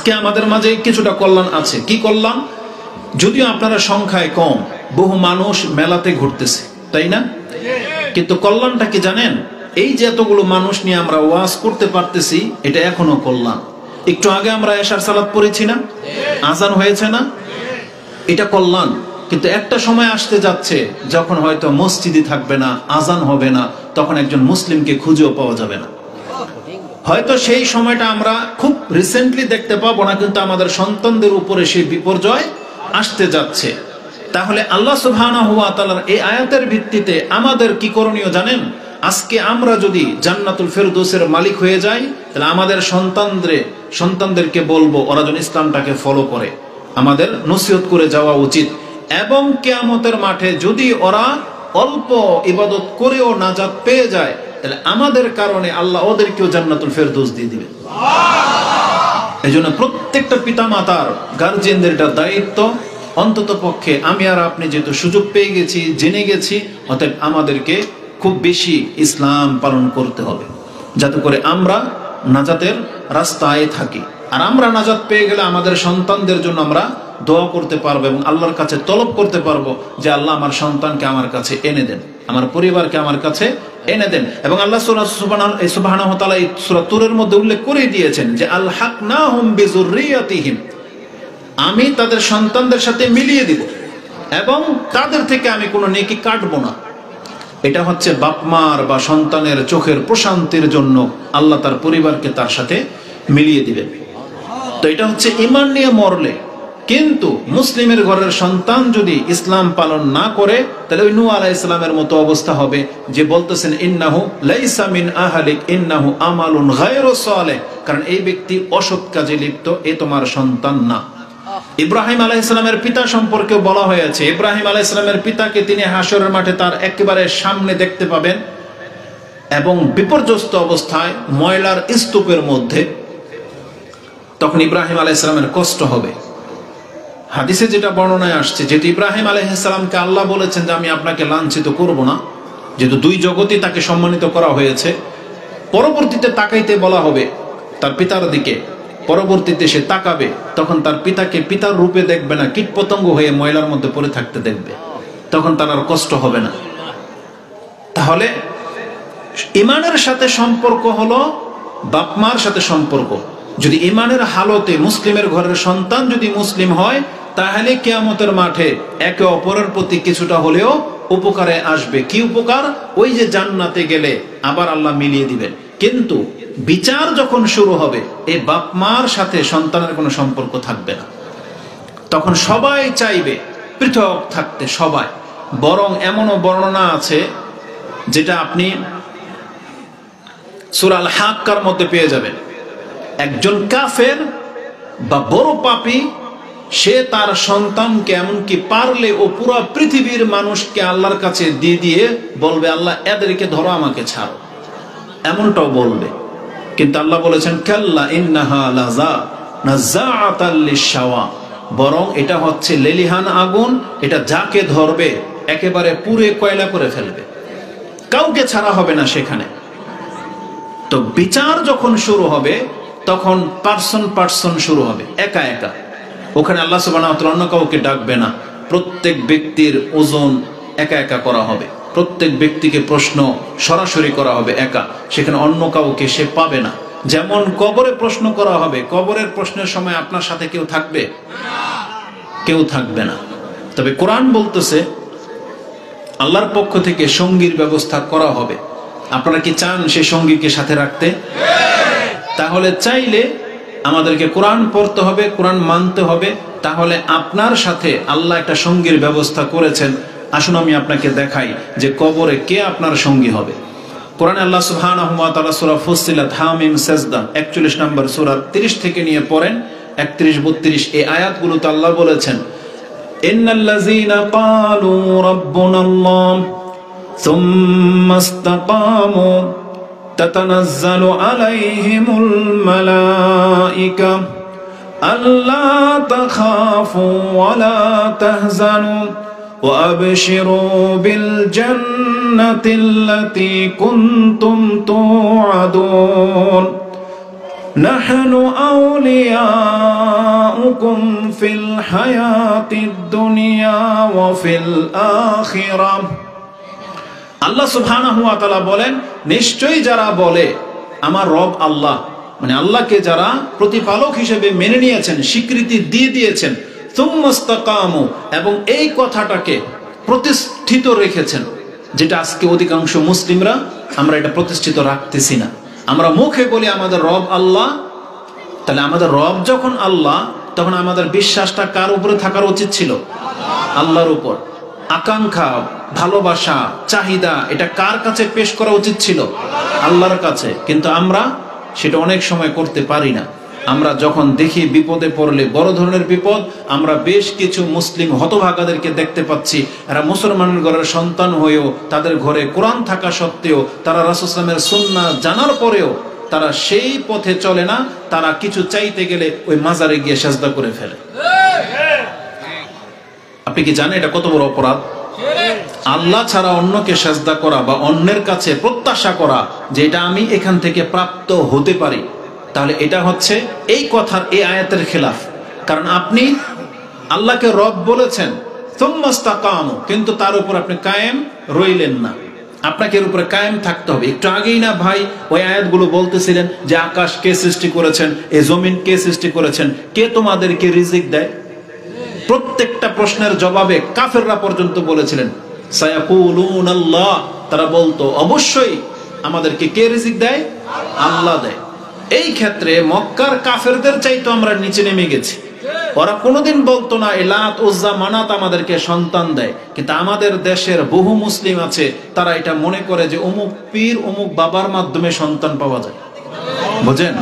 আজকে আমাদের মাঝে কিছুটা কল্যাণ আছে। কি কল্যাণ? যদিও আপনারা সংখ্যায় কম, বহু মানুষ মেলাতে ঘুরতেছে, তাই না? কিন্তু কল্যাণটা কি জানেন? এই যে এতগুলো মানুষ নিয়ে আমরা ওয়াজ করতে পারতেছি, এটা এখনো কল্যাণ। একটু আগে আমরা এশার সালাত পড়েছি না, আজান হয়েছে না, এটা কল্যাণ। কিন্তু একটা সময় আসতে যাচ্ছে যখন হয়তো মসজিদই থাকবে না, আজান হবে না, তখন একজন মুসলিমকে খুঁজেও পাওয়া যাবে না। হয়তো সেই সময়টা আমরা খুব রিসেন্টলি দেখতে পাবো না, কিন্তু আমাদের সন্তানদের উপরে সেই বিপর্যয় আসতে যাচ্ছে। তাহলে আল্লাহ সুবহানাহু ওয়া তাআলার এই আয়াতের ভিত্তিতে আমাদের কি করণীয় জানেন? আজকে আমরা যদি জান্নাতুল ফেরদৌসের মালিক হয়ে যাই, তাহলে আমাদের সন্তানদেরকে বলবো ওরা যেন ইসলামটাকে ফলো করে, আমাদের নসিহত করে যাওয়া উচিত। এবং কিয়ামতের মাঠে যদি ওরা অল্প ইবাদত করেও নাজাত পেয়ে যায়, তাহলে আমাদের কারণে আল্লাহ ওদেরকেও জান্নাতুল ফেরদৌস দিয়ে দিবেন। এই জন্য প্রত্যেকটা পিতামাতার, গার্জিয়ানদের এটা দায়িত্ব, অন্তত পক্ষে আমি আর আপনি যেহেতু সুযোগ পেয়ে গেছি, জেনে গেছি, অতএব আমাদেরকে খুব বেশি ইসলাম পালন করতে হবে, যাতে করে আমরা নাজাতের রাস্তায় থাকি। আর আমরা নাজাত পেয়ে গেলে আমাদের সন্তানদের জন্য আমরা দোয়া করতে পারবো এবং আল্লাহর কাছে তলব করতে পারবো যে আল্লাহ আমার সন্তানকে আমার কাছে এনে দেন, আমার পরিবারকে আমার কাছে এনে দেন। এবং আল্লাহ সুবহানাহু ওয়া তাআলা এই সূরা তুরের মধ্যে উল্লেখ করে দিয়েছেন যে আলহাকনাহুম বিযুররিয়াতিহিম, আমি তাদের সন্তানদের সাথে মিলিয়ে দিব এবং তাদের থেকে আমি কোনো নেকি কাটবো না। এটা হচ্ছে বাপমার বা সন্তানের চোখের প্রশান্তির জন্য আল্লাহ তার পরিবারকে তার সাথে মিলিয়ে দিবেন। তো এটা হচ্ছে ঈমান নিয়ে মরলে। কিন্তু মুসলিমের ঘরের সন্তান যদি ইসলাম পালন না করে, তাহলে ওই নূহ আলাইহিস সালামের মতো অবস্থা হবে, যে বলতেছেন ইন্নাহু লাইসা মিন আহলিক ইন্নাহু আমালুন গায়রু সালেহ, কারণ এই ব্যক্তি অসৎ কাজে লিপ্ত, এ তোমার সন্তান না। ইব্রাহিম আলাইহিস সালামের পিতা সম্পর্কে বলা হয়েছে, ইব্রাহিম আলাইহিস সালামের পিতাকে তিনি হাশরের মাঠে তার একেবারে সামনে দেখতে পাবেন এবং বিপর্যস্ত অবস্থায় ময়লার স্তূপের মধ্যে। তখন ইব্রাহিম আলাইহিস সালামের কষ্ট হবে। হাদিসে যেটা বর্ণনায় আসছে, যেহেতু ইব্রাহিম আলাইহিস সালামকে আল্লাহ বলেছেন যে আমি আপনাকে লাঞ্ছিত করব না, যেহেতু দুই জগতে তাকে সম্মানিত করা হয়েছে, পরবর্তীতে তাকাইতে বলা হবে তার পিতার দিকে, পরবর্তীতে সে তাকাবে, তখন তার পিতাকে পিতার রূপে দেখবে না, কীটপতঙ্গ হয়ে ময়লার মধ্যে পড়ে থাকতে দেখবে, তখন তার আর কষ্ট হবে না। তাহলে ঈমানের সাথে সম্পর্ক হলো বাপমার সাথে সম্পর্ক। যদি ঈমানের হালতে মুসলিমের ঘরের সন্তান যদি মুসলিম হয়, তাহলে কিয়ামতের মাঠে একে অপরের প্রতি কিছুটা হলেও উপকারে আসবে। কি উপকার? ওই যে জান্নাতে গেলে আবার আল্লাহ মিলিয়ে দিবেন। কিন্তু বিচার যখন শুরু হবে, এই বাপমার সাথে সন্তানের কোনো সম্পর্ক থাকবে না। তখন সবাই চাইবে পৃথক থাকতে, সবাই। বরং এমনও বর্ণনা আছে যেটা আপনি সূরা আল হাক্কার মধ্যে পেয়ে যাবেন। একজন কাফের বা বড় পাপী, সে তার সন্তানকে এমনকি পারলে ও পুরো পৃথিবীর মানুষকে আল্লাহর কাছে দিয়ে দিয়ে বলবে আল্লাহ এদেরকে ধরো, আমাকে ছাড়ো, এমনটাও বলবে। কিন্তু আল্লাহ বলেছেন কাল্লা ইন্নাহা লাযা নাযাআতাল লিশাওয়া, বরং এটা হচ্ছে লেলিহান আগুন, এটা যাকে ধরবে একেবারে পুড়ে কয়লা করে ফেলবে, কাউকে ছাড়া হবে না সেখানে। তো বিচার যখন শুরু হবে, তখন পার্সন শুরু হবে, একা একা। ওখানে আল্লাহ সুবহানাহু ওয়া তাআলা অন্য কাউকে ডাকবে না, প্রত্যেক ব্যক্তির ওজন একা একা করা হবে, প্রত্যেক ব্যক্তিকে প্রশ্ন সরাসরি করা হবে একা, সেখানে অন্য কাউকে সে পাবে না। যেমন কবরে প্রশ্ন করা হবে, কবরের প্রশ্নের সময় আপনার সাথে কেউ থাকবে? কেউ থাকবে না। তবে কোরআন বলতেছে আল্লাহর পক্ষ থেকে সঙ্গীর ব্যবস্থা করা হবে। আপনারা কি চান সে সঙ্গীকে সাথে রাখতে? তাহলে চাইলে আমাদেরকে কোরআন পড়তে হবে, কোরআন মানতে হবে, তাহলে আপনার সাথে আল্লাহ একটা সঙ্গীর ব্যবস্থা করেছেন। আসুন আমি আপনাকে দেখাই যে কবরে কে আপনার সঙ্গী হবে। কোরআনে আল্লাহ সুবহানাহু ওয়া তাআলা সূরা ফুসসিলাত হামিম সাজদা 41 নম্বর সূরা 30 থেকে নিয়ে পড়েন 31-32 এই আয়াতগুলোতে আল্লাহ বলেছেন ইন্নাল্লাযীনা ক্বালু রাব্বুনাল্লাহ সুম্মা ইসতাকামু তাতানাজ্জালু আলাইহিমুল মালায়েকা আল্লা তাখাফু ওয়া লা তাহজানু وأبشروا بالجنة التي كنتم توعدون نحن أولياؤكم রাব্বুকুম ফিল হায়াতিদ দুনিয়া ওয়া ফিল আখিরাহ। আল্লাহ সুবহানাহু ওয়া তাআলা বলেন, নিশ্চয়ই যারা বলে আমার রব আল্লাহ, মানে আল্লাহকে যারা প্রতিপালক হিসেবে মেনে নিয়েছেন, স্বীকৃতি দিয়ে দিয়েছেন, সুম্মাস্তাকামু, এবং এই কথাটাকে প্রতিষ্ঠিত রেখেছেন, যেটা আজকে অধিকাংশ মুসলিমরা আমরা এটা প্রতিষ্ঠিত রাখতেছি না। আমরা মুখে বলি আমাদের রব আল্লাহ, তাহলে আমাদের রব যখন আল্লাহ, তখন আমাদের বিশ্বাসটা কার উপরে থাকার উচিত ছিল? আল্লাহর উপর। আকাঙ্ক্ষা, ভালোবাসা, চাহিদা এটা কার কাছে পেশ করা উচিত ছিল? আল্লাহর কাছে। কিন্তু আমরা সেটা অনেক সময় করতে পারি না। আমরা যখন দেখি বিপদে পড়লে, বড় ধরনের বিপদ, আমরা বেশ কিছু মুসলিম হতভাগাদেরকে দেখতে পাচ্ছি, এরা মুসলমানের ঘরের সন্তান হয়েও, তাদের ঘরে কোরআন থাকা সত্ত্বেও, তারা রাসূল সাল্লাল্লাহু আলাইহি ওয়াসাল্লামের সুন্নাহ জানার পরেও তারা সেই পথে চলে না। তারা কিছু চাইতে গেলে ওই মাজারে গিয়ে সেজদা করে ফেলে। আপনি কি জানেন এটা কত বড় অপরাধ? আল্লাহ ছাড়া অন্যকে সেজদা করা বা অন্যের কাছে প্রত্যাশা করা যে এটা আমি এখান থেকে প্রাপ্ত হতে পারি, তাহলে এটা হচ্ছে এই কথার, এই আয়াতের খেলাফ। কারণ আপনি আল্লাহকে রব বলেছেন, সুম্মাস্তাকামু, কিন্তু তার উপর আপনি কায়েম রইলেন না। আপনাকে এর উপরে কায়েম থাকতে হবে। একটু আগেই না ভাই ওই আয়াতগুলো বলতেছিলেন যে আকাশ কে সৃষ্টি করেছেন, এই জমিন কে সৃষ্টি করেছেন, কে তোমাদেরকে রিজিক দেয়? প্রত্যেকটা প্রশ্নের জবাবে কাফেররা পর্যন্ত বলেছিলেন সায়াকুলুনাল্লাহ, তারা বলতো অবশ্যই আমাদেরকে কে রিজিক দেয়? আল্লাহ দেয়। এই ক্ষেত্রে মক্কার কাফেরদের চাইতো আমরা নিচে নেমে গেছি। ওরা কোনোদিন বলতো না লাত, উজ্জা, মানাত আমাদেরকে সন্তান দেয়। কিন্তু আমাদের দেশের বহু মুসলিম আছে, তারা এটা মনে করে যে অমুক পীর, অমুক বাবার মাধ্যমে সন্তান পাওয়া যায়। বুঝেন?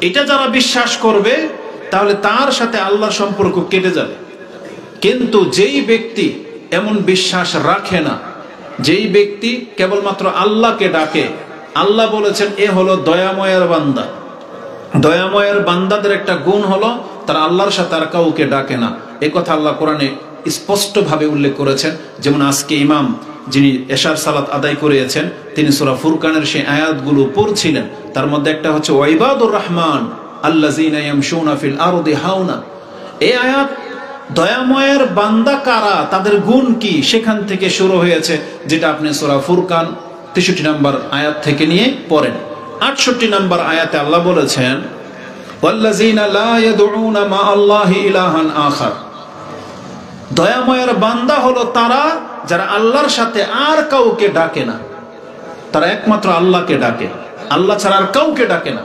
এটা যারা বিশ্বাস করবে তাহলে তার সাথে আল্লাহর সম্পর্ক কেটে যাবে। কিন্তু যেই ব্যক্তি এমন বিশ্বাস রাখে না, যেই ব্যক্তি কেবলমাত্র আল্লাহকে ডাকে, আল্লাহ বলেছেন এ হলো দয়াময়ের বান্দা। দয়াময়ের বান্দাদের একটা গুণ হলো তারা আল্লাহর সাথে আর কাউকে ডাকে না। এই কথা আল্লাহ কোরআনে স্পষ্ট ভাবে উল্লেখ করেছেন। যেমন আজকে ইমাম যিনি এশার সালাত আদায় করিয়েছেন, তিনি সূরা ফুরকানের সেই আয়াতগুলো পড়ছিলেন। তার মধ্যে একটা হচ্ছে ওয়াইবাদুর রহমান আল্লাযীনা ইয়ামশুনা ফিল আরদি হাওনা। এই আয়াত দয়াময়ের বান্দা কারা, তাদের গুণ কি, সেখান থেকে শুরু হয়েছে, যেটা আপনি সূরা ফুরকান 63 নম্বর আয়াত থেকে নিয়ে পড়েন। 68 নম্বর আয়াতে আল্লাহ বলেছেন ওয়াল্লাযীনা লা ইয়াদউনা মা আল্লাহি ইলাহান আখার। দয়াময়ের বান্দা হলো তারা যারা আল্লাহর সাথে আর কাউকে ডাকে না। তারা একমাত্র আল্লাহকে ডাকে, আল্লাহ ছাড়া আর কাউকে ডাকে না।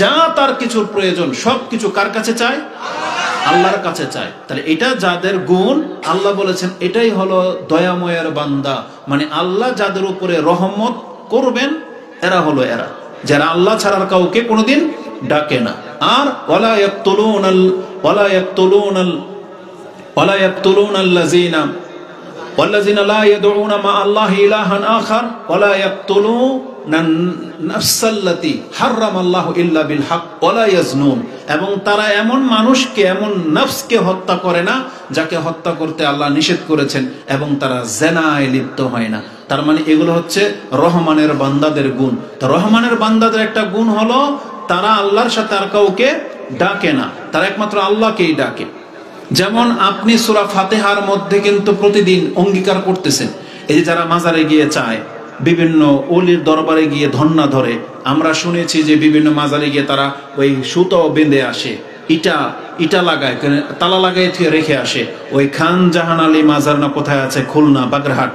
যা তার কিছুর প্রয়োজন সবকিছু কার কাছে চায়? আল্লাহর কাছে চায়। তাহলে এটা যাদের গুণ, আল্লাহ বলেছেন এটাই হলো দয়াময়ের বান্দা। মানে আল্লাহ যাদের উপরে রহমত করবেন এরা হলো এরা, যারা আল্লাহ ছাড়া কাউকে কোনোদিন ডাকে না। আর ওয়ালা ইয়াকতুলুনাল্লাযীনা ওয়াল্লাযীনা লা ইয়াদউনা মা আল্লাহি ইলাহান আখার ওয়ালা ইয়াকতুলুনান নাফসাল্লাতী হারামাল্লাহু ইল্লা বিল হক ওয়ালা ইয়াজনুন। এবং তারা এমন মানুষকে, এমন নফসকে হত্যা করে না যাকে হত্যা করতে আল্লাহ নিষেধ করেছেন, এবং তারা জিনায় লিপ্ত হয় না। তার মানে এগুলো হচ্ছে রহমানের বান্দাদের গুণ। তো রহমানের বান্দাদের একটা গুণ হলো তারা আল্লাহর সাথে আর কাউকে ডাকে না, তারা একমাত্র আল্লাহকেই ডাকে। যেমন আপনি সূরা ফাতিহার মধ্যে কিন্তু প্রতিদিন অঙ্গীকার করতেছেন, এই যে যারা মাজারে গিয়ে চায়, বিভিন্ন ওলির দরবারে গিয়ে ধন্না ধরে, আমরা শুনেছি যে বিভিন্ন মাজারে গিয়ে তারা ওই সুতো বেঁধে আসে, ইটা লাগায়, তালা লাগাই রেখে আসে। ওই খান জাহান আলী মাজার না কোথায় আছে, খুলনা, বাগেরহাট,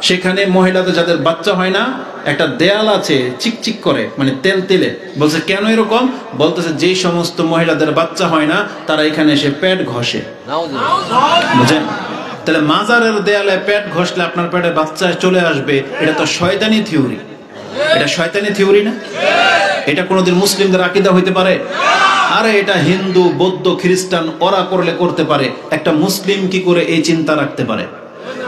সেখানে মহিলাদের যাদের বাচ্চা হয় না, একটা দেয়াল আছে চিকচিক করে, মানে তেল তেলে। বলছে কেন এরকম? বলতেছে যেই সমস্ত মহিলাদের বাচ্চা হয় না তারা এখানে এসে পেট ঘষে। বুঝেন? তাহলে মাজারের দেয়ালে পেট ঘষলে আপনার পেটে বাচ্চা চলে আসবে, এটা তো শয়তানি থিওরি। এটা শয়তানি থিওরি না? এটা কোনোদিন মুসলিমদের আকীদা হইতে পারে? আরে এটা হিন্দু, বৌদ্ধ, খ্রিস্টান ওরা করলে করতে পারে, একটা মুসলিম কি করে এই চিন্তা রাখতে পারে?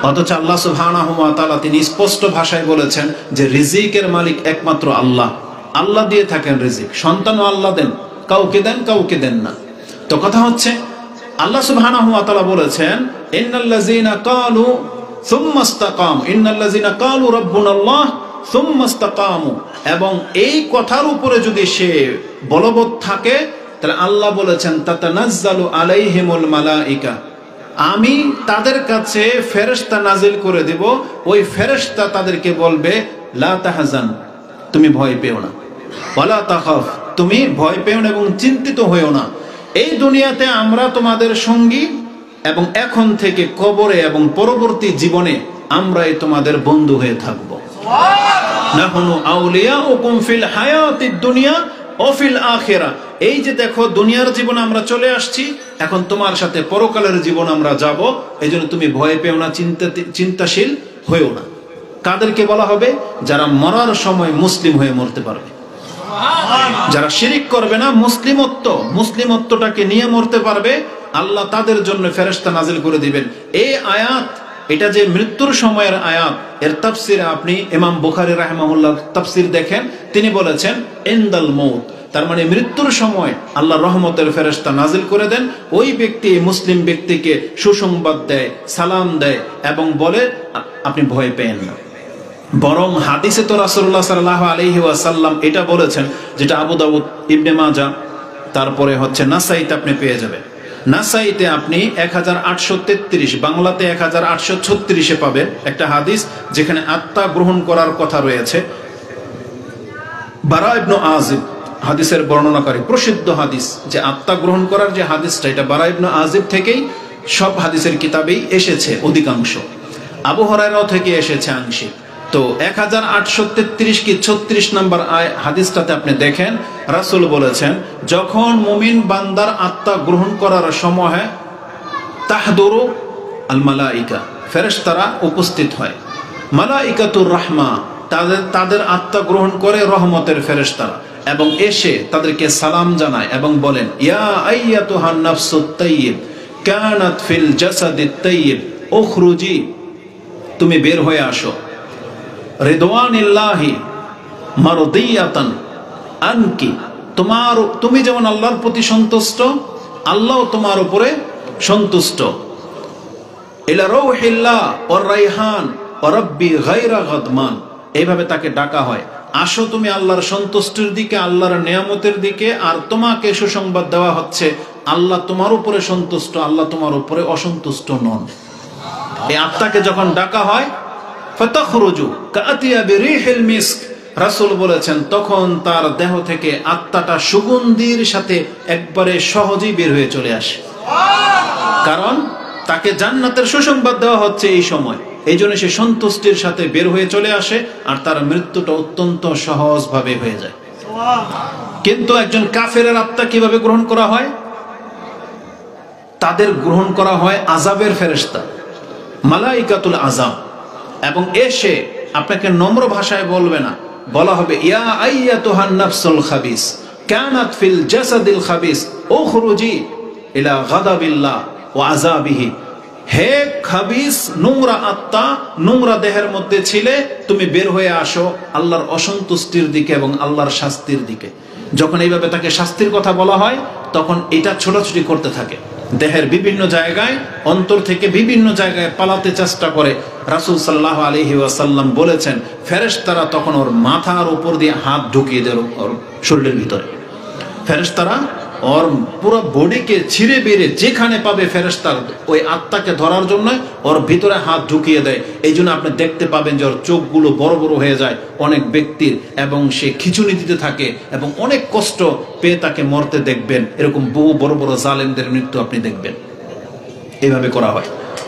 অথচ আল্লাহ সুবহানাহু ওয়া তাআলা তিনি স্পষ্ট ভাষায় বলেছেন যে রিজিকের মালিক একমাত্র আল্লাহ। আল্লাহ দিয়ে থাকেন রিজিক, সন্তানও আল্লাহ দেন, কাউকে দেন কাউকে দেন না। তো কথা হচ্ছে আল্লাহ সুবহানাহু ওয়া তাআলা বলেছেন ইন্নাল্লাযীনা ক্বালু সুম্মা ইসতাকামু, ইন্নাল্লাযীনা ক্বালু রাব্বুনাল্লাহ সুম্মা ইসতাকামু। এবং এই কথার উপরে যদি সে বলবৎ থাকে তাহলে আল্লাহ বলেছেন তাতানাজ্জালু আলাইহিমুল মালাইকা, আমি তাদের কাছে ফেরেশতা নাজিল করে দেব। ওই ফেরেশতা তাদেরকে বলবে লা তাহজান, তুমি ভয় পেও না, ওয়ালা তাখাফ, তুমি ভয় পেও না এবং চিন্তিত হইও না। এই দুনিয়াতে আমরা তোমাদের সঙ্গী এবং এখন থেকে কবরে এবং পরবর্তী জীবনে আমরাই তোমাদের বন্ধু হয়ে থাকবো। নাহনু আউলিয়াউকুম ফিল হায়াতিদ দুনিয়া ও ফিল আখিরাহ। এই যে দেখো দুনিয়ার জীবন আমরা চলে আসছি, এখন তোমার সাথে পরকালের জীবন আমরা যাব। এই জন্য তুমি ভয় পেও না, চিন্তাশীল হইও না। কাদেরকে বলা হবে? যারা মরার সময় মুসলিম হয়ে মরতে পারবে, যারা শিরিক করবে না, মুসলিমত্বটাকে নিয়ে মরতে পারবে, আল্লাহ তাদের জন্য ফেরেশতা নাজিল করে দিবেন। এই আয়াত, এটা যে মৃত্যুর সময়ের আয়াত, এর তাফসিরে আপনি ইমাম বুখারী রাহিমাহুল্লাহ তাফসির দেখেন, তিনি বলেছেন ইনদাল মউত, তার মানে মৃত্যুর সময় আল্লাহ রহমতের ফেরেশতা নাজিল করে দেন। ওই ব্যক্তি মুসলিম ব্যক্তিকে সুসংবাদ দেয়, সালাম দেয় এবং বলে আপনি ভয় পেয়েন না। বরং হাদিসে তো রাসূলুল্লাহ সাল্লাল্লাহু আলাইহি ওয়াসাল্লাম এটা বলেছেন, যেটা আবু দাউদ, ইবনে মাজাহ, তারপরে হচ্ছে নাসাইতে আপনি পেয়ে যাবেন। নাসাইতে আপনি 1833, বাংলাতে 1836-এ পাবেন একটা হাদিস, যেখানে আত্মা গ্রহণ করার কথা রয়েছে। বারা ইবনে আজিব হাদিসের বর্ণনাকারী, প্রসিদ্ধ হাদিস, যে আত্মা গ্রহণ করার যে হাদিসটা, এটা বারা ইবনে আজিব থেকেই সব হাদিসের কিতাবেই এসেছে অধিকাংশ, আবু হুরায়রা থেকে এসেছে আংশিক। তো 1833 কি 36 নম্বর হাদিসটাতে আপনি দেখেন, রাসূল বলেছেন যখন মুমিন বান্দার আত্মা গ্রহণ করার সময় তাহদুরু আল মালাইকা, ফেরেশতারা উপস্থিত হয়। মালাইকাতুর রাহমা, তাদের আত্মা গ্রহণ করে রহমতের ফেরেশতারা, এবং এসে তাদেরকে সালাম জানায় এবং বলেন ইয়া আইয়াতুহান নাফসুত তাইয়্যিব কানাত ফিল জাসাদিত তাইয়্যিব উখরুজি, তুমি বের হয়ে আসো, রিদওয়ানিল্লাহি মারদিয়াতান আনকি, তুমি যেমন আল্লাহর প্রতি সন্তুষ্ট, আল্লাহ তোমার উপরে সন্তুষ্ট। ইলা রাউহিল্লাহ ওয়ার রাইহান ওয়া রাব্বি গায়রা গাদমান, এইভাবে তাকে ডাকা হয়, আসো তুমি আল্লাহর সন্তুষ্টির দিকে, আল্লাহর নিয়ামতের দিকে। আর তোমাকে সুসংবাদ দেওয়া হচ্ছে আল্লাহ তোমার উপরে সন্তুষ্ট, আল্লাহ তোমার উপরে অসন্তুষ্ট নন। এই আত্মাকে যখন ডাকা হয় ফাতাখরুজু কাআতিয়াবি রিহিল মিস্ক, রাসূল বলেছেন তখন তার দেহ থেকে আত্মাটা সুগন্ধির সাথে একবারে সহজেই বের হয়ে চলে আসে, কারণ তাকে জান্নাতের সুসংবাদ দেওয়া হচ্ছে এই সময়। এই জন্য সে সন্তুষ্টির সাথে বের হয়ে চলে আসে, আর তার মৃত্যুটা অত্যন্ত সহজভাবে হয়ে যায়। কিন্তু একজন কাফেরের আত্মা কিভাবে গ্রহণ করা হয়? তাদের গ্রহণ করা হয় আযাবের ফেরেশতা, মালাইকাতুল আযাব, এবং এসে আপনাকে নম্র ভাষায় বলবে না, বলা হবে ইয়া আইয়াতুহান নাফসুল খাবিস কানাত ফিল জাসাদিল খাবিস উখরুজি ইলা গাদাবিল্লাহ ওয়া আযাবিহি, হে খাবিস নোংরা আত্মা, নোংরা দেহের মধ্যে ছিলে, তুমি বের হয়ে আসো আল্লাহর অসন্তুষ্টির দিকে এবং আল্লাহর শাস্তির দিকে। যখন এইভাবে তাকে শাস্তির কথা বলা হয়, তখন এটা ছোটাছুটি করতে থাকে, দেহের বিভিন্ন জায়গায়, অন্তর থেকে বিভিন্ন জায়গায় পালাতে চেষ্টা করে। রাসূল সাল্লাল্লাহু আলাইহি ওয়াসাল্লাম বলেছেন ফেরেশতারা তখন ওর মাথার উপর দিয়ে হাত ঢুকিয়ে দেয় ওর শরীরের ভিতরে। ফেরেশতারা ওর পুরো বডিকে ছিঁড়ে বেড়ে যেখানে পাবে ফেরেশতার ওই আত্মাকে ধরার জন্য ওর ভিতরে হাত ঢুকিয়ে দেয়। এই জন্য আপনি দেখতে পাবেন যে ওর চোখগুলো বড় বড় হয়ে যায় অনেক ব্যক্তির, এবং সে খিঁচুনি দিতে থাকে এবং অনেক কষ্ট পেয়ে তাকে মরতে দেখবেন। এরকম বহু বড় বড় জালেমদের মৃত্যু আপনি দেখবেন, এইভাবে করা হয়।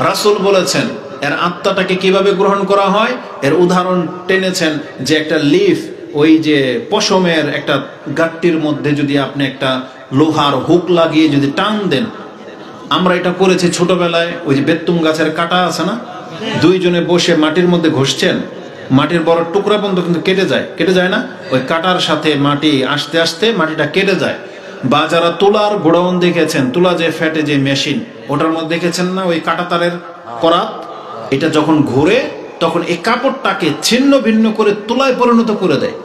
রাসূল বলেছেন এর আত্মাটাকে কিভাবে গ্রহণ করা হয়, এর উদাহরণ টেনেছেন যে একটা লিফ, ওই যে পশমের একটা গাট্টির মধ্যে যদি আপনি একটা লোহার হুক লাগিয়ে যদি টান দেন, আমরা এটা করেছি ছোটবেলায়, ওই যে বেত্তুম গাছের কাটা আছে না, দুইজনে বসে মাটির মধ্যে ঘষছেন, মাটির বড় টুকরা পর্যন্ত কিন্তু কেটে যায় না, ওই কাটার সাথে মাটি আস্তে আস্তে মাটিটা কেটে যায়। বা যারা তুলার গোডাউন দেখেছেন, তুলা যে ফ্যাটে যে মেশিন, ওটার মধ্যে দেখেছেন না ওই কাটা তারের করাত, এটা যখন ঘুরে তখন এই কাপড়টাকে ছিন্ন ভিন্ন করে তুলায় পরিণত করে দেয়।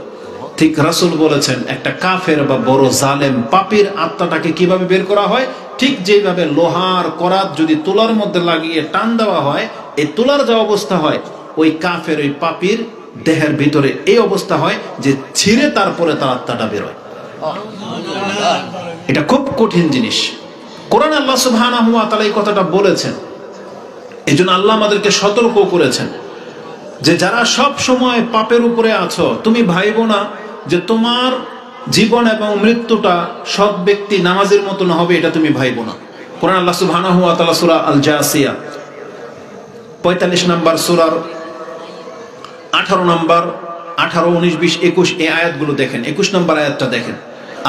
ঠিক রাসূল বলেছেন একটা কাফের বা বড় জালেম পাপীর আত্মাটাকে কিভাবে বের করা হয়, ঠিক যেভাবে লোহার করাত যদি তুলার মধ্যে লাগিয়ে টান দেওয়া হয়, এই তুলার যা অবস্থা হয়, ওই কাফের ওই পাপীর দেহের ভিতরে এই অবস্থা হয় যে ছিঁড়ে তারপরে তার আত্মাটা বের হয়। এটা খুব কঠিন জিনিস। কোরআন আল্লাহ সুবহানাহু ওয়া তাআলা এই কথাটা বলেছেন, এজন্য আল্লাহ আমাদেরকে সতর্ক করেছেন যে যারা সব সময় পাপের উপরে আছো, তুমি ভাইবো না যে তোমার জীবন এবং মৃত্যুটা সৎ ব্যক্তি নামাজের মতন হবে, এটা তুমি ভাইবো না। কোরআন আল্লাহ সুবহানাহু ওয়া তাআলা সূরা আল জাসিয়া 45 নম্বর সূরার 18 নম্বর 18, 19, 20, 21 এই আয়াতগুলো দেখেন। 21 নম্বর আয়াতটা দেখেন,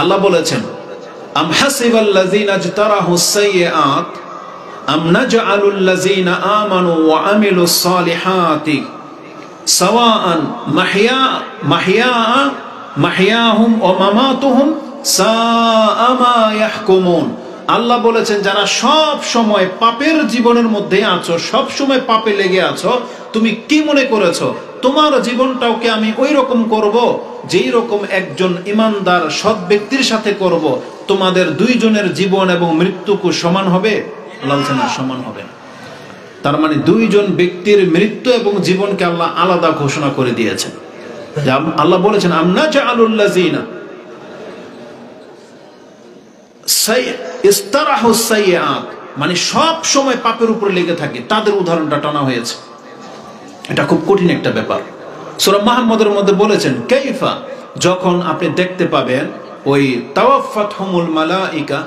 আল্লাহ বলেছেন আম হাসিবাল্লাযীনা ইজতারাহুস সাইয়্যাত আম নাজআলুল্লাযীনা আমানু ওয়া আমিলুস সালিহাতি সাওয়াআন মাহইয়াহুম ওয়া মামাতুহুম সাআ মা ইয়াহকুমুন। আল্লাহ বলেছেন যারা সব সময় পাপের জীবনের মধ্যে আছো, সব সময় পাপে লেগে আছো, তুমি কি মনে করেছো তোমার জীবনটাও কি আমি ওই রকম করব যেই রকম একজন ইমানদার সৎ ব্যক্তির সাথে করব? তোমাদের দুইজনের জীবন এবং মৃত্যুকু সমান হবে? আল্লাহ বলেছেন না, সমান হবে না। তার মানে দুইজন ব্যক্তির মৃত্যু এবং জীবনকে আল্লাহ আলাদা ঘোষণা করে দিয়েছেন। আল্লাহ বলেছেন আমনা জাআলুল্লাযীনা ইস্তারাহুস সাইয়্যাত, মানে সব সময় পাপের উপরে লেগে থাকে, তাদের উদাহরণটা টানা হয়েছে। এটা খুব কঠিন একটা ব্যাপার। সূরা মুহাম্মদের মধ্যে বলেছেন কাইফা, যখন আপনি দেখতে পাবেন ওই তাওয়াফাতহুমুল মালাইকা,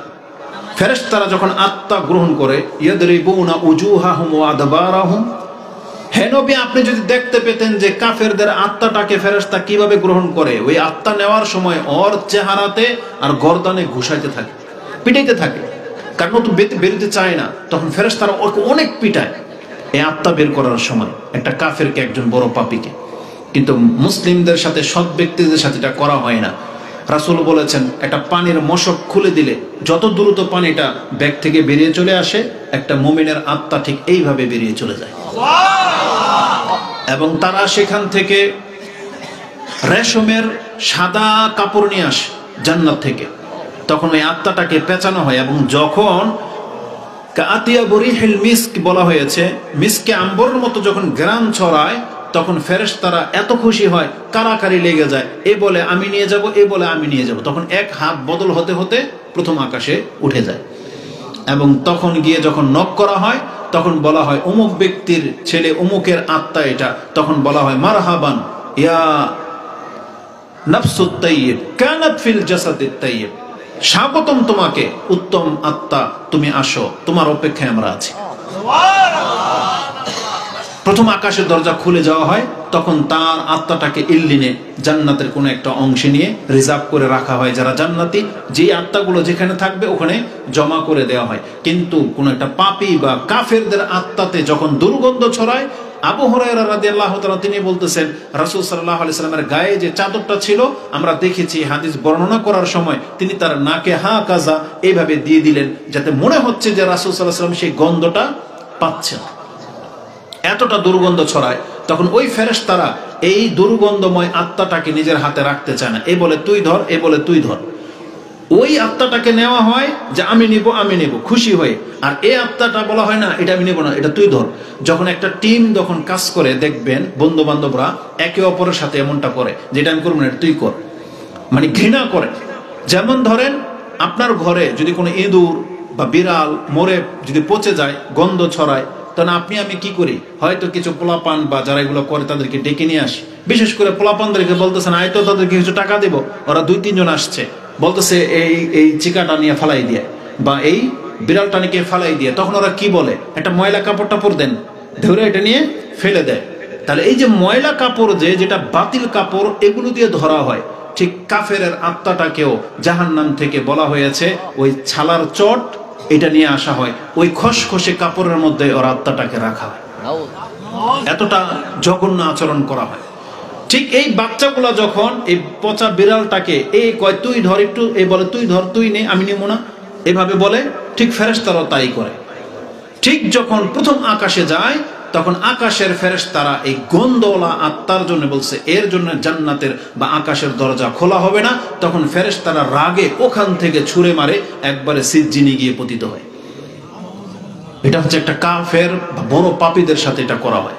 ফেরেশতারা যখন আত্মা গ্রহণ করে, ইয়াদরিবুনা উজুহাহুম ওয়া আদবারাহুম, হে নবী আপনি যদি দেখতে পেতেন যে কাফেরদের আত্মাটাকে ফেরেশতা কিভাবে গ্রহণ করে, ওই আত্মা নেওয়ার সময় ওর চেহারাতে আর গর্দানে ঘুষাইতে থাকে, পিটাইতে থাকে, কারণ তো বেরোতে চায় না, তখন ফেরেশতারা ওকে অনেক পিটায় এই আত্মা বের করার সময়, একটা কাফেরকে, একজন বড় পাপীকে। কিন্তু মুসলিমদের সাথে, সৎ ব্যক্তিদের সাথে এটা করা হয় না। রাসূল বলেছেন একটা পানির মশক খুলে দিলে যত দ্রুত পানিটা ব্যাগ থেকে বেরিয়ে চলে আসে, একটা মুমিনের আত্মা ঠিক এইভাবে বেরিয়ে চলে যায়। এবং তারা সেখান থেকে রেশমের সাদা কাপড় নিয়ে আসে জান্নাত থেকে, তখন ওই আত্মাটাকে পেঁচানো হয়, এবং যখন কাতিয়া বরিহিল মিস্ক বলা হয়েছে, মিস্কে আম্বরের মতো যখন ঘ্রাণ ছড়ায়, তখন ফেরেশতারা এত খুশি হয়, কারাকারি লেগে যায়, এ বলে আমি নিয়ে যাব, এ বলে আমি নিয়ে যাব, তখন এক হাত বদল হতে হতে প্রথম আকাশে উঠে যায়। এবং তখন গিয়ে যখন নক করা হয়, তখন বলা হয় অমুক ব্যক্তির ছেলে অমুকের আত্মা এটা, তখন বলা হয় মারহাবান ইয়া নাফসুত তাইয়্যিব কানাত ফিল জাসাদিত তাইয়্যিব, স্বাগতম তোমাকে উত্তম আত্মা, তুমি আসো, তোমার অপেক্ষায় আমরা আছি। প্রথম আকাশের দরজা খুলে যাওয়া হয়, তখন তার আত্মাটাকে ইল্লিনে, জান্নাতের কোনো একটা অংশে নিয়ে রিজার্ভ করে রাখা হয়, যারা জান্নাতি, যে আত্মাগুলো যেখানে থাকবে ওখানে জমা করে দেওয়া হয়। কিন্তু কোনো একটা পাপী বা কাফেরদের আত্মাতে যখন দুর্গন্ধ ছড়ায়, আবু হুরায়রা রাদিয়াল্লাহু তাআলা তিনি বলতেছেন রাসূল সাল্লাল্লাহু আলাইহি সাল্লামের গায়ে যে চাদরটা ছিল, আমরা দেখেছি হাদিস বর্ণনা করার সময় তিনি তার নাকে হা কাজা এইভাবে দিয়ে দিলেন, যাতে মনে হচ্ছে যে রাসূল সাল্লাল্লাহু আলাইহি সাল্লাম সেই গন্ধটা পাচ্ছেন। এতটা দুর্গন্ধ ছড়ায়, তখন ওই ফেরেশতারা এই দুর্গন্ধময় আত্মাটাকে নিজের হাতে রাখতে চায় না, এ বলে তুই ধর, এ বলে তুই ধর। ওই আত্মাটাকে নেওয়া হয় যে আমি নিব, আমি নেব, খুশি হয়ে। আর এই আত্মাটা বলা হয় না এটা আমি নেব না, এটা তুই ধর। যখন একটা টিম যখন কাজ করে, দেখবেন বন্ধু বান্ধবরা একে অপরের সাথে এমনটা করে, যেটা আমি করবো না, এটা তুই কর, মানে ঘৃণা করে। যেমন ধরেন আপনার ঘরে যদি কোনো ইঁদুর বা বিড়াল মরে যদি পচে যায়, গন্ধ ছড়ায়, তখন আপনি আমি কি করি, হয়তো কিছু পোলাপান বা যারা এগুলো করে তাদেরকে ডেকে নিয়ে আসি। বিশেষ করে পোলাপানদেরকে বলতেছেন আয় তো, তাদেরকে কিছু টাকা দেবো, ওরা 2-3 জন আসছে, বলতেছে এই চিকাটা নিয়ে ফালাই দিয়ে বা এই বিড়ালটা নিয়ে ফালাই দিয়ে, তখন ওরা কি বলে, একটা ময়লা কাপড় টাপড় দেন, ধরে এটা নিয়ে ফেলে দেয়। তাহলে এই যে ময়লা কাপড়, যেটা বাতিল কাপড়, এগুলো দিয়ে ধরা হয়। ঠিক কাফেরের আত্মাটাকেও জাহান্নাম থেকে বলা হয়েছে ওই ছালার চট এটা নিয়ে আসা হয়, ওই খসখসে কাপড়ের মধ্যে ওর আত্মাটাকে রাখা হয়, এতটা জঘন্য আচরণ করা হয়। ঠিক এই বাচ্চাগুলা যখন এই পচা বিড়ালটাকে এই কয় তুই ধর একটু, এই বলে তুই ধর, তুই নে, আমি নিব না, এভাবে বলে, ঠিক ফেরেশতারাও তাই করে। ঠিক যখন প্রথম আকাশে যায়, তখন আকাশের ফেরেশতারা এই গন্ধওয়ালা আত্মার জন্য বলছে এর জন্য জান্নাতের বা আকাশের দরজা খোলা হবে না, তখন ফেরেশতারা রাগে ওখান থেকে ছুঁড়ে মারে, একবারে সিজ্জিনে গিয়ে পতিত হয়। এটা হচ্ছে একটা কাফের বা বড় পাপীদের সাথে এটা করা হয়।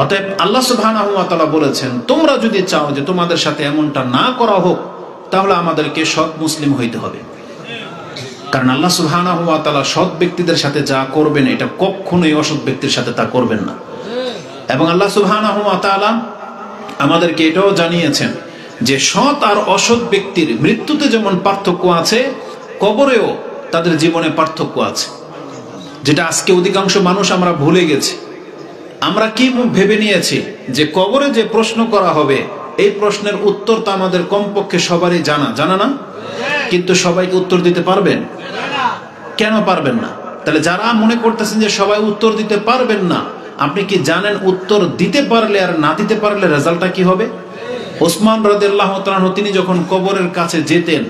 অতএব আল্লাহ সুবহানাহু ওয়া তাআলা বলেছেন তোমরা যদি চাও যে তোমাদের সাথে এমনটা না করা হোক, তাহলে আমাদেরকে সৎ মুসলিম হইতে হবে। কারণ আল্লাহ সুবহানাহু ওয়া তাআলা সৎ ব্যক্তিদের সাথে যা করবেন এটা কখনোই অসৎ ব্যক্তির সাথে তা করবেন না। এবং আল্লাহ সুবহানাহু ওয়া তাআলা আমাদেরকে এটাও জানিয়েছেন যে সৎ আর অসৎ ব্যক্তির মৃত্যুতে যেমন পার্থক্য আছে, কবরেও তাদের জীবনে পার্থক্য আছে, যেটা আজকে অধিকাংশ মানুষ আমরা ভুলে গেছি। আমরা কি ভেবে নিয়েছি যে কবরে যে প্রশ্ন করা হবে এই প্রশ্নের উত্তর তো আমাদের কমপক্ষে সবারই জানা না, কিন্তু সবাইকে উত্তর দিতে পারবেন? কেন পারবেন না? তাহলে যারা মনে করতেছেন যে সবাই উত্তর দিতে পারবেন না, আপনি কি জানেন উত্তর দিতে পারলে আর না দিতে পারলে রেজাল্টটা কি হবে? ওসমান রাদিয়াল্লাহু তাআলা তিনি যখন কবরের কাছে যেতেন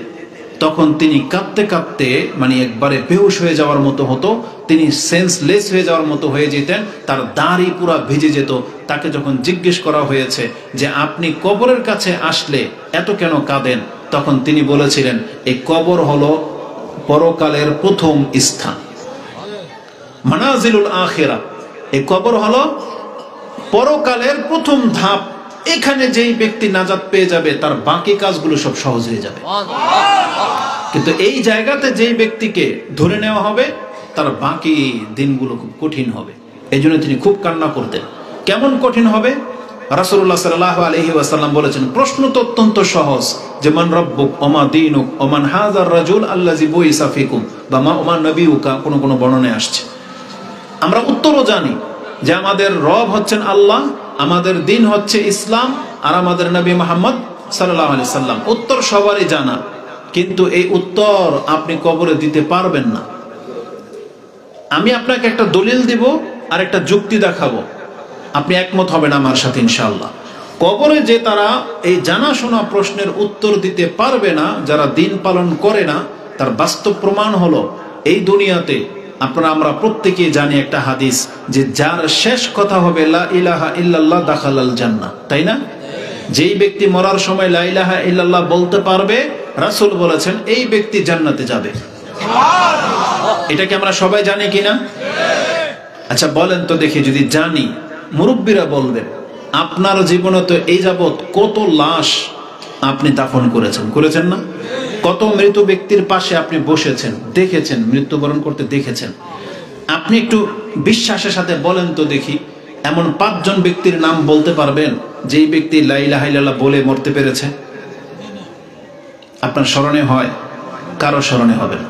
তখন তিনি কাঁদতে কাঁদতে মানে একবারে বেহুশ হয়ে যাওয়ার মতো হতো, তিনি সেন্সলেস হয়ে যাওয়ার মতো হয়ে যেতেন, তার দাড়ি পুরা ভিজে যেত। তাকে যখন জিজ্ঞেস করা হয়েছে যে আপনি কবরের কাছে আসলে এত কেন কাঁদেন, তখন তিনি বলেছিলেন এই কবর হলো পরকালের প্রথম স্থান, মানাজিলুল আখিরা। এই কবর হলো পরকালের প্রথম ধাপ। এখানে যেই ব্যক্তি নাজাত পেয়ে যাবে তার বাকি কাজগুলো সব সহজ হয়ে যাবে। কিন্তু এই জায়গাতে যেই ব্যক্তিকে ধরে নেওয়া হবে তার বাকি দিনগুলো খুব কঠিন হবে। এই জন্য তিনি খুব কান্না করতেন। কেমন কঠিন হবে? রাসূলুল্লাহ সাল্লাল্লাহু আলাইহি ওয়াসাল্লাম বলেছেন, প্রশ্ন তো অত্যন্ত সহজ, যে মান রাব্বুক ওমা দীনুক ওমান হাযার রাজুল আল্লাযী বুইসা ফিকুম, বা মা ওমা নবিউকা, কোন কোন বর্ণনায় আসছে। আমরা উত্তরও জানি যে আমাদের রব হচ্ছেন আল্লাহ, আমাদের দিন হচ্ছে ইসলাম, আর আমাদের নবী মুহাম্মদ সাল্লাল্লাহু আলাইহি সাল্লাম। উত্তর সবারই জানা, কিন্তু এই উত্তর আপনি কবরে দিতে পারবেন না। আমি আপনাকে একটা দলিল দিব আর একটা যুক্তি দেখাবো, আপনি একমত হবেন আমার সাথে ইনশাআল্লাহ। কবরে যে তারা এই জানাশোনা প্রশ্নের উত্তর দিতে পারবে না, যারা দিন পালন করে না, তার বাস্তব প্রমাণ হলো এই দুনিয়াতে আমরা প্রত্যেকেই জানি একটা হাদিস, যে যার শেষ কথা হবে লা ইলাহা ইল্লাল্লাহ দাখালাল জান্নাহ, তাই না? যেই ব্যক্তি মরার সময় লা ইলাহা ইল্লাল্লাহ বলতে পারবে, রাসূল বলেছেন এই ব্যক্তি জান্নাতে যাবে। এটা কি আমরা সবাই জানি কিনা? আচ্ছা বলেন তো দেখি, যদি জানি, মুরব্বীরা বলবেন আপনার জীবনে তো এই যাবৎ কত লাশ আপনি দাফন করেছেন না? কত মৃত ব্যক্তির পাশে আপনি বসেছেন, দেখেছেন, মৃত্যুবরণ করতে দেখেছেন। আপনি একটু বিশ্বাসের সাথে বলেন তো দেখি, এমন 5 জন ব্যক্তির নাম বলতে পারবেন যেই ব্যক্তি লা ইলাহা ইল্লাল্লাহ বলে মরতে পেরেছে? আপনার স্মরণে হয়? কারো স্মরণে হবে না।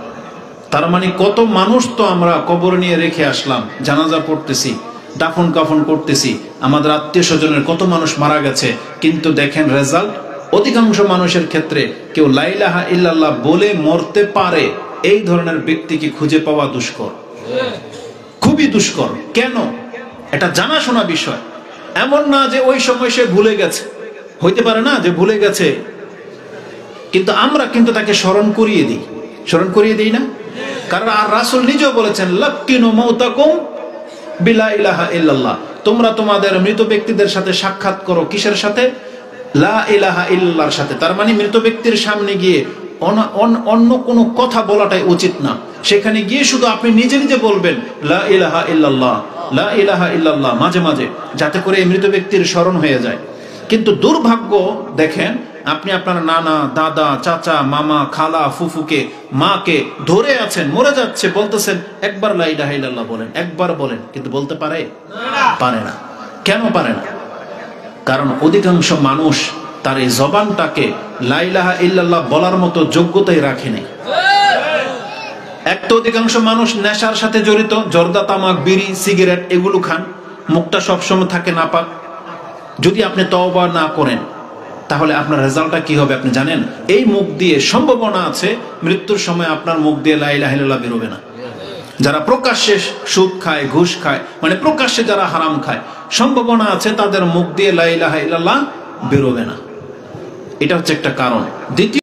তার মানে কত মানুষ তো আমরা কবর নিয়ে রেখে আসলাম, জানাজা পড়তেছি, দাফন কাফন করতেছি, আমাদের আত্মীয় স্বজনের কত মানুষ মারা গেছে, কিন্তু দেখেন রেজাল্ট, অধিকাংশ মানুষের ক্ষেত্রে কেউ লা ইলাহা ইল্লাল্লাহ বলে মরতে পারে, এই ধরনের ব্যক্তিকে খুঁজে পাওয়া দুষ্কর, খুবই দুষ্কর। কেন? এটা জানাশোনা বিষয়। এমন না যে ওই সময় সে ভুলে গেছে, হইতে পারে না যে ভুলে গেছে, কিন্তু আমরা কিন্তু তাকে স্মরণ করিয়ে দিই না? কারণ আর রাসূল নিজেও বলেছেন লাক্কিনু মাউতাকুম বিলা ইলাহা ইল্লাল্লাহ, তোমরা তোমাদের মৃত ব্যক্তিদের সাথে সাক্ষাৎ করো, কিসের সাথে? লা ইলাহা ইল্লাল্লাহর সাথে। তার মানে মৃত ব্যক্তির সামনে গিয়ে অন্য কোনো কথা বলাটাই উচিত না। সেখানে গিয়ে শুধু আপনি নিজে নিজে বলবেন লা ইলাহা ইল্লাল্লাহ, লা ইলাহা ইল্লাল্লাহ মাঝে মাঝে, যাতে করে মৃত ব্যক্তির স্মরণ হয়ে যায়। কিন্তু দুর্ভাগ্য দেখেন, আপনি আপনার নানা, দাদা, চাচা, মামা, খালা, ফুফুকে, মাকে ধরে আছেন, মরে যাচ্ছে, বলতেছেন একবার লা ইলাহা ইল্লাল্লাহ বলেন, একবার বলেন, কিন্তু বলতে পারে না। কেন পারে না? কারণ অধিকাংশ মানুষ তার এই জবানটাকে লা ইলাহা ইল্লাল্লাহ বলার মতো যোগ্যতাই রাখে নাই। এক তো অধিকাংশ মানুষ নেশার সাথে জড়িত, জর্দা, তামাক, বিড়ি, সিগারেট এগুলো খান, মুখটা সবসময় থাকে নাপাক। যদি আপনি তওবা না করেন তাহলে আপনার রেজাল্টটা কি হবে আপনি জানেন? এই মুখ দিয়ে সম্ভাবনা আছে মৃত্যুর সময় আপনার মুখ দিয়ে লা ইলাহা ইল্লাল্লাহ বেরোবে না। যারা প্রকাশ্যে সুদ খায়, ঘুষ খায়, মানে প্রকাশ্যে যারা হারাম খায়, সম্ভাবনা আছে তাদের মুখ দিয়ে লা ইলাহা ইল্লাল্লাহ বেরোবে না। এটা হচ্ছে একটা কারণ। দ্বিতীয়